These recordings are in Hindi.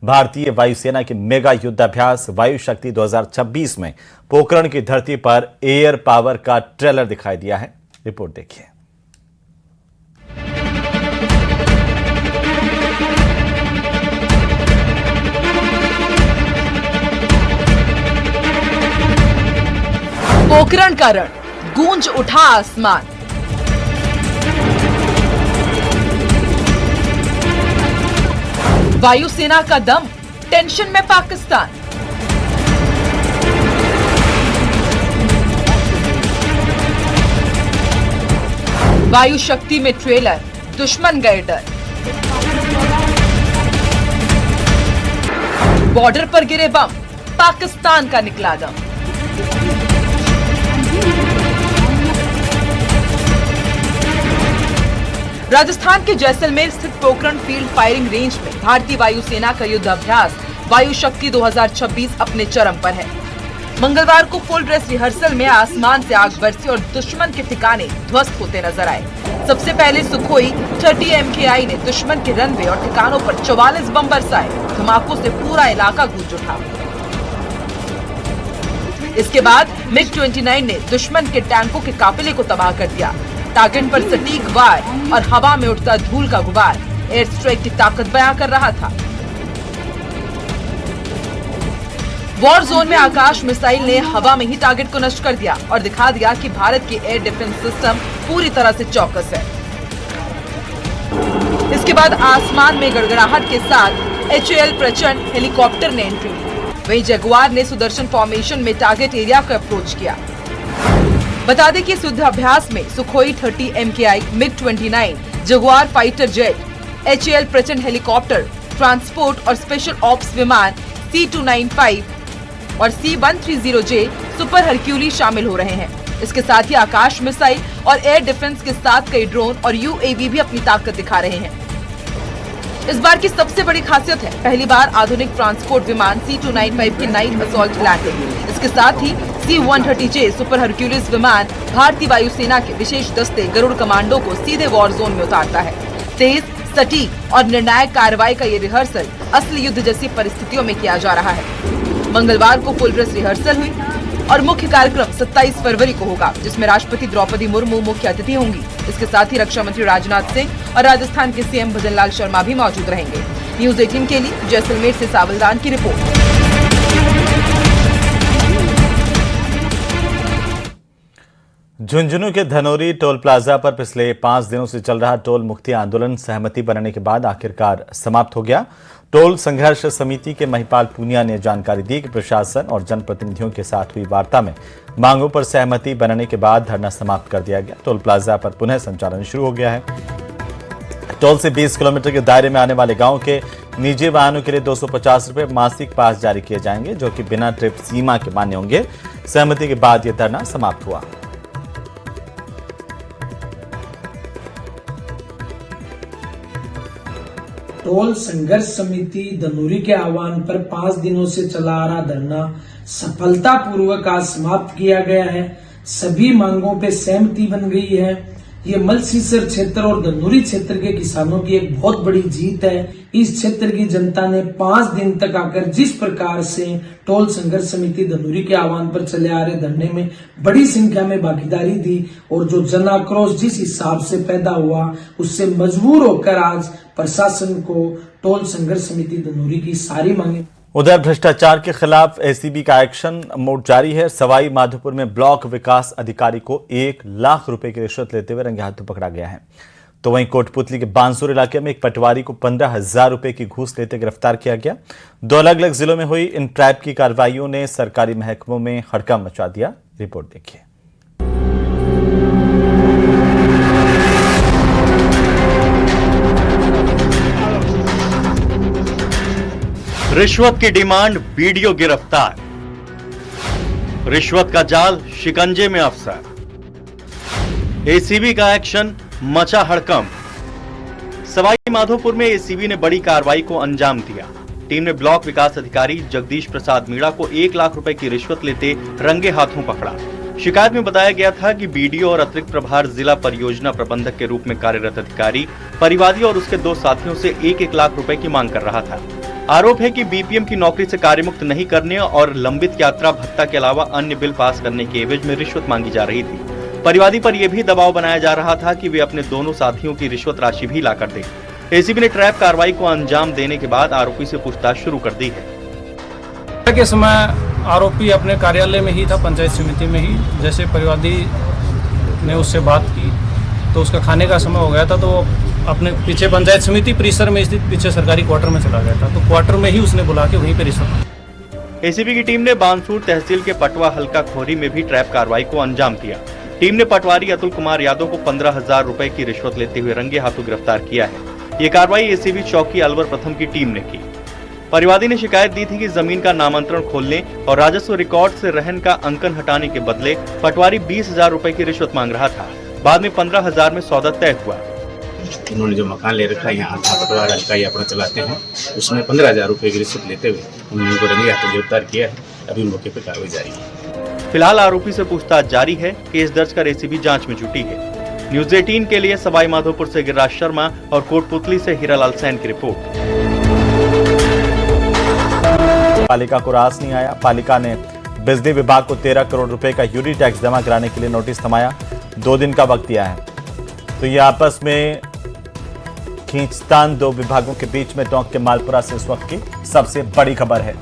भारतीय वायुसेना के मेगा युद्धाभ्यास वायु शक्ति 2026 में पोखरण की धरती पर एयर पावर का ट्रेलर दिखाई दिया है। रिपोर्ट देखिए। पोखरण का रण, गूंज उठा आसमान। वायुसेना का दम, टेंशन में पाकिस्तान। वायु शक्ति में ट्रेलर, दुश्मन गए डर। बॉर्डर पर गिरे बम, पाकिस्तान का निकला दम। राजस्थान के जैसलमेर स्थित पोखरण फील्ड फायरिंग रेंज में भारतीय वायुसेना का युद्धाभ्यास वायु शक्ति 2026 अपने चरम पर है। मंगलवार को फुल ड्रेस रिहर्सल में आसमान से आग बरसी और दुश्मन के ठिकाने ध्वस्त होते नजर आए। सबसे पहले सुखोई 30 MKI ने दुश्मन के रनवे और ठिकानों पर 44 बम बरसाए। धमाकों से पूरा इलाका गूंज उठा। इसके बाद MiG-29 ने दुश्मन के टैंकों के काफिले को तबाह कर दिया। टारगेट पर सटीक वार और हवा में उठता धूल का गुबार एयर स्ट्राइक की ताकत बयां कर रहा था। वॉर जोन में आकाश मिसाइल ने हवा में ही टारगेट को नष्ट कर दिया और दिखा दिया कि भारत की एयर डिफेंस सिस्टम पूरी तरह से चौकस है। इसके बाद आसमान में गड़गड़ाहट के साथ HAL प्रचंड हेलीकॉप्टर ने एंट्री ली। वहीं जगुआर ने सुदर्शन फॉर्मेशन में टारगेट एरिया को अप्रोच किया। बता दें कि इस युद्धाभ्यास में Sukhoi 30 MKI, MiG-29, Jaguar fighter jet, HAL प्रचंड हेलीकॉप्टर, ट्रांसपोर्ट और स्पेशल ऑप्स विमान C-295 और C-130J सुपर हरक्यूली शामिल हो रहे हैं। इसके साथ ही आकाश मिसाइल और एयर डिफेंस के साथ कई ड्रोन और UAV भी अपनी ताकत दिखा रहे हैं। इस बार की सबसे बड़ी खासियत है पहली बार आधुनिक ट्रांसपोर्ट विमान C-295 की नाइट असॉल्ट लैंडिंग। इसके साथ ही C-130J सुपर हरक्यूलिस विमान भारतीय वायुसेना के विशेष दस्ते गरुड़ कमांडो को सीधे वॉर जोन में उतारता है। तेज, सटीक और निर्णायक कार्रवाई का ये रिहर्सल असली युद्ध जैसी परिस्थितियों में किया जा रहा है। मंगलवार को फुल ड्रेस रिहर्सल हुई और मुख्य कार्यक्रम 27 फरवरी को होगा, जिसमें राष्ट्रपति द्रौपदी मुर्मू मुख्य अतिथि होंगी। इसके साथ ही रक्षा मंत्री राजनाथ सिंह और राजस्थान के CM भजनलाल शर्मा भी मौजूद रहेंगे। न्यूज़ 18 के लिए जैसलमेर से सावलदान की रिपोर्ट। झुंझुनू के धनोरी टोल प्लाजा पर पिछले 5 दिनों से चल रहा टोल मुक्ति आंदोलन सहमति बनने के बाद आखिरकार समाप्त हो गया। टोल संघर्ष समिति के महिपाल पूनिया ने जानकारी दी कि प्रशासन और जनप्रतिनिधियों के साथ हुई वार्ता में मांगों पर सहमति बनने के बाद धरना समाप्त कर दिया गया। टोल प्लाजा पर पुनः संचालन शुरू हो गया है। टोल से 20 किलोमीटर के दायरे में आने वाले गांव के निजी वाहनों के लिए 250 रुपए मासिक पास जारी किए जाएंगे, जो कि बिना ट्रिप सीमा के मान्य होंगे। सहमति के बाद यह धरना समाप्त हुआ। टोल संघर्ष समिति धनोरी के आह्वान पर 5 दिनों से चला आ रहा धरना सफलतापूर्वक आज समाप्त किया गया है। सभी मांगों पे सहमति बन गई है। ये मलसीसर क्षेत्र और धनोरी क्षेत्र के किसानों की एक बहुत बड़ी जीत है। इस क्षेत्र की जनता ने 5 दिन तक आकर जिस प्रकार से टोल संघर्ष समिति धनोरी के आह्वान पर चले आ रहे धरने में बड़ी संख्या में भागीदारी दी और जो जन आक्रोश जिस हिसाब से पैदा हुआ उससे मजबूर होकर आज प्रशासन को टोल संघर्ष समिति धनोरी की सारी मांगे। उधर भ्रष्टाचार के खिलाफ एसीबी का एक्शन मोड जारी है। सवाई माधोपुर में ब्लॉक विकास अधिकारी को 1 लाख रुपए की रिश्वत लेते हुए रंगे हाथों पकड़ा गया है। तो वहीं कोटपुतली के बांसुर इलाके में एक पटवारी को 15,000 रुपए की घूस लेते गिरफ्तार किया गया। 2 अलग अलग जिलों में हुई इन ट्रैप की कार्रवाइयों ने सरकारी महकमों में हड़कंप मचा दिया। रिपोर्ट देखिए। रिश्वत की डिमांड, वीडियो गिरफ्तार। रिश्वत का जाल, शिकंजे में अफसर। एसीबी का एक्शन, मचा हड़कंप। सवाई माधोपुर में एसीबी ने बड़ी कार्रवाई को अंजाम दिया। टीम ने ब्लॉक विकास अधिकारी जगदीश प्रसाद मीणा को 1 लाख रुपए की रिश्वत लेते रंगे हाथों पकड़ा। शिकायत में बताया गया था कि बीडीओ और अतिरिक्त प्रभार जिला परियोजना प्रबंधक के रूप में कार्यरत अधिकारी परिवादी और उसके 2 साथियों से 1-1 लाख रुपए की मांग कर रहा था। आरोप है कि बीपीएम की नौकरी से कार्यमुक्त नहीं करने और लंबित यात्रा भत्ता के अलावा अन्य बिल पास करने के एवज में रिश्वत मांगी जा रही थी। परिवादी पर यह भी दबाव बनाया जा रहा था कि वे अपने दोनों साथियों की रिश्वत राशि भी ला कर दें। एसीबी ने ट्रैप कार्रवाई को अंजाम देने के बाद आरोपी से पूछताछ शुरू कर दी है। के समय आरोपी अपने कार्यालय में ही था, पंचायत समिति में ही। जैसे परिवादी ने उससे बात की तो उसका खाने का समय हो गया था, तो अपने पीछे पंचायत समिति परिसर में स्थित पीछे सरकारी क्वार्टर में चला गया था। तो क्वार्टर में ही उसने बुला के वहीं पे रिश्वत। एसीबी की टीम ने बानसूर तहसील के पटवा हल्का खोरी में भी ट्रैप कार्रवाई को अंजाम दिया। टीम ने पटवारी अतुल कुमार यादव को 15,000 रुपए की रिश्वत लेते हुए रंगे हाथों गिरफ्तार किया है। ये कार्रवाई एसीबी चौकी अलवर प्रथम की टीम ने की। परिवादी ने शिकायत दी थी कि जमीन का नामांतरण खोलने और राजस्व रिकॉर्ड से रहन का अंकन हटाने के बदले पटवारी 20,000 रुपए की रिश्वत मांग रहा था। बाद में 15,000 में सौदा तय हुआ। उन्होंने जो मकान ले रखा है यहाँ पटवार हल्का ही अपना चलाते हैं, उसमें 15,000 रुपए की रिश्वत लेते हुए उनको रंगे हाथों गिरफ्तार किया है। अभी मौके पर कार्रवाई जारी है। फिलहाल आरोपी से पूछताछ जारी है। केस दर्ज कर एसीबी जांच में जुटी है। न्यूज 18 के लिए सवाई माधोपुर से गिरिराज शर्मा और कोटपुतली से हीरालाल सैन की रिपोर्ट। पालिका को रास नहीं आया। पालिका ने बिजली विभाग को 13 करोड़ रुपए का यूडी टैक्स जमा कराने के लिए नोटिस थमाया। 2 दिन का वक्त दिया है। तो ये आपस में खींचतान 2 विभागों के बीच में टोंक के मालपुरा से इस वक्त की सबसे बड़ी खबर है।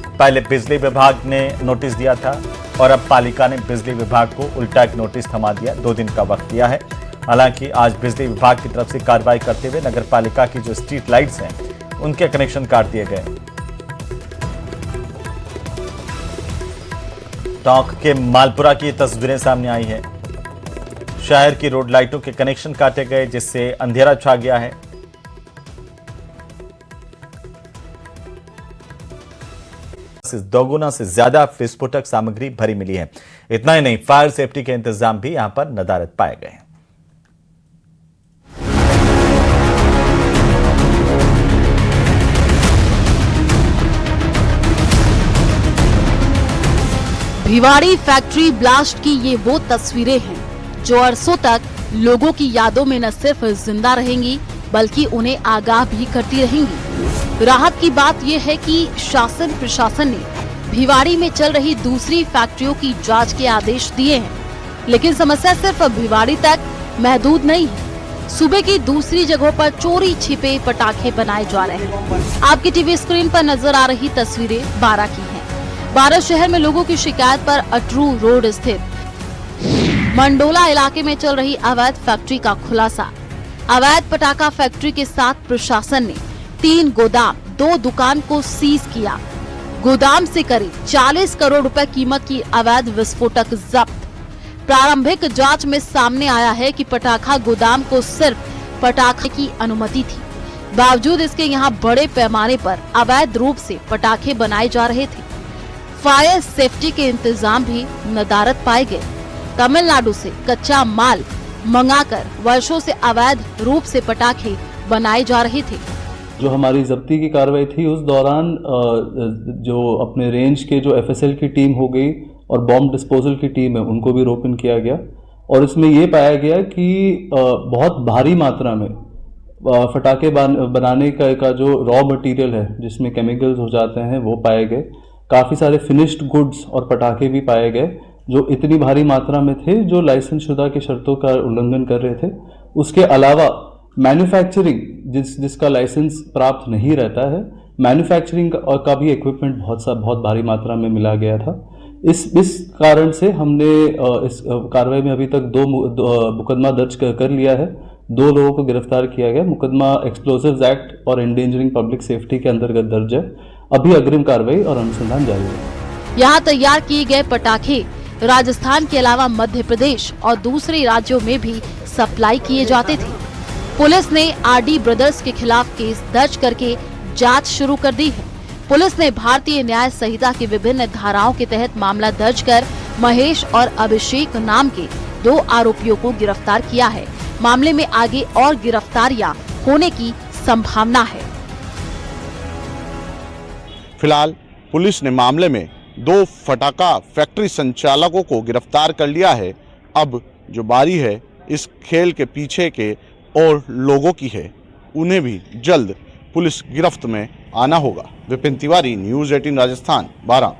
पहले बिजली विभाग ने नोटिस दिया था और अब पालिका ने बिजली विभाग को उल्टा एक नोटिस थमा दिया। 2 दिन का वक्त दिया है। हालांकि आज बिजली विभाग की तरफ से कार्रवाई करते हुए नगर पालिका की जो स्ट्रीट लाइट्स हैं उनके कनेक्शन काट दिए गए। टोंक के मालपुरा की तस्वीरें सामने आई है। शहर की रोड लाइटों के कनेक्शन काटे गए, जिससे अंधेरा छा गया है। दोगुना से ज्यादा विस्फोटक सामग्री भरी मिली है। इतना ही नहीं, फायर सेफ्टी के इंतजाम भी यहां पर नदारद पाए गए। भिवाड़ी फैक्ट्री ब्लास्ट की ये वो तस्वीरें हैं जो अरसों तक लोगों की यादों में न सिर्फ जिंदा रहेंगी बल्कि उन्हें आगाह भी करती रहेंगी। राहत की बात यह है कि शासन प्रशासन ने भिवाड़ी में चल रही दूसरी फैक्ट्रियों की जांच के आदेश दिए हैं, लेकिन समस्या सिर्फ भिवाड़ी तक महदूद नहीं है। सूबे की दूसरी जगहों पर चोरी छिपे पटाखे बनाए जा रहे हैं। आपकी टीवी स्क्रीन पर नजर आ रही तस्वीरें बारा की हैं। बारा शहर में लोगों की शिकायत पर अटरू रोड स्थित मंडोला इलाके में चल रही अवैध फैक्ट्री का खुलासा। अवैध पटाखा फैक्ट्री के साथ प्रशासन ने 3 गोदाम 2 दुकान को सीज किया। गोदाम से करीब 40 करोड़ रुपए कीमत की अवैध विस्फोटक जब्त। प्रारंभिक जांच में सामने आया है कि पटाखा गोदाम को सिर्फ पटाखे की अनुमति थी, बावजूद इसके यहाँ बड़े पैमाने पर अवैध रूप से पटाखे बनाए जा रहे थे। फायर सेफ्टी के इंतजाम भी नदारद पाए गए। तमिलनाडु से कच्चा माल मंगाकर वर्षों से अवैध रूप से पटाखे बनाए जा रहे थे। जो हमारी जब्ती की कार्रवाई थी उस दौरान जो अपने रेंज के जो एफएसएल की टीम हो गई और बॉम्ब डिस्पोजल की टीम है उनको भी रोक इन किया गया और इसमें ये पाया गया कि बहुत भारी मात्रा में पटाखे बनाने का जो रॉ मटेरियल है जिसमें केमिकल्स हो जाते हैं वो पाए गए। काफ़ी सारे फिनिश्ड गुड्स और पटाखे भी पाए गए जो इतनी भारी मात्रा में थे जो लाइसेंस शुदा की शर्तों का उल्लंघन कर रहे थे। उसके अलावा मैन्युफैक्चरिंग जिसका लाइसेंस प्राप्त नहीं रहता है, मैन्युफैक्चरिंग का भी इक्विपमेंट बहुत भारी मात्रा में मिला गया था। इस कारण से हमने इस कार्रवाई में अभी तक 2 मुकदमा दर्ज कर लिया है। 2 लोगों को गिरफ्तार किया गया। मुकदमा एक्सप्लोजिव्स एक्ट और एंडेंजरिंग पब्लिक सेफ्टी के अंतर्गत दर्ज है। अभी अग्रिम कार्रवाई और अनुसंधान जारी है। यहाँ तैयार किए गए पटाखे राजस्थान के अलावा मध्य प्रदेश और दूसरे राज्यों में भी सप्लाई किए जाते थे। पुलिस ने आरडी ब्रदर्स के खिलाफ केस दर्ज करके जांच शुरू कर दी है। पुलिस ने भारतीय न्याय संहिता की विभिन्न धाराओं के तहत मामला दर्ज कर महेश और अभिषेक नाम के 2 आरोपियों को गिरफ्तार किया है। मामले में आगे और गिरफ्तारियां होने की संभावना है। फिलहाल पुलिस ने मामले में 2 फटाखा फैक्ट्री संचालकों को गिरफ्तार कर लिया है। अब जो बारी है इस खेल के पीछे के और लोगों की है, उन्हें भी जल्द पुलिस गिरफ्त में आना होगा। विपिन तिवारी, न्यूज़ 18 राजस्थान, 12।